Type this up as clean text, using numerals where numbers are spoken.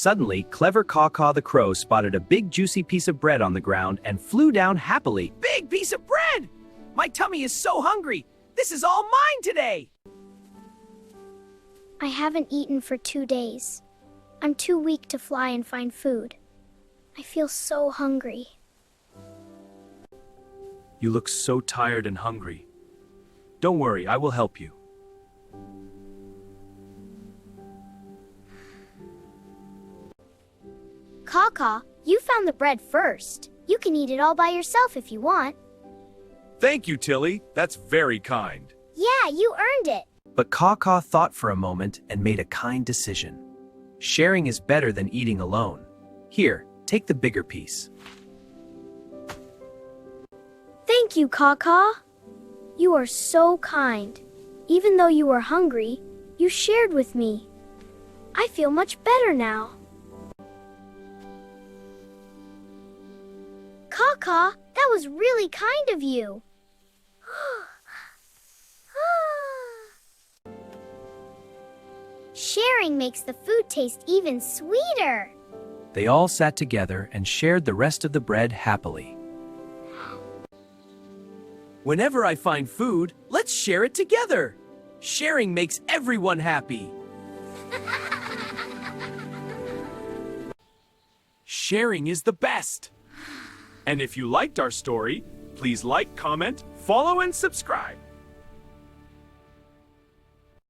Suddenly, clever Caw the crow spotted a big juicy piece of bread on the ground and flew down happily. Big piece of bread! My tummy is so hungry. This is all mine today. I haven't eaten for 2 days. I'm too weak to fly and find food. I feel so hungry. You look so tired and hungry. Don't worry, I will help you. Caw, you found the bread first. You can eat it all by yourself if you want. Thank you, Tilly. That's very kind. Yeah, you earned it. But Caw thought for a moment and made a kind decision. Sharing is better than eating alone. Here, take the bigger piece. Thank you, Caw. You are so kind. Even though you were hungry, you shared with me. I feel much better now. Caw, that was really kind of you. Sharing makes the food taste even sweeter. They all sat together and shared the rest of the bread happily. Whenever I find food, let's share it together. Sharing makes everyone happy. Sharing is the best. And if you liked our story, please like, comment, follow, and subscribe.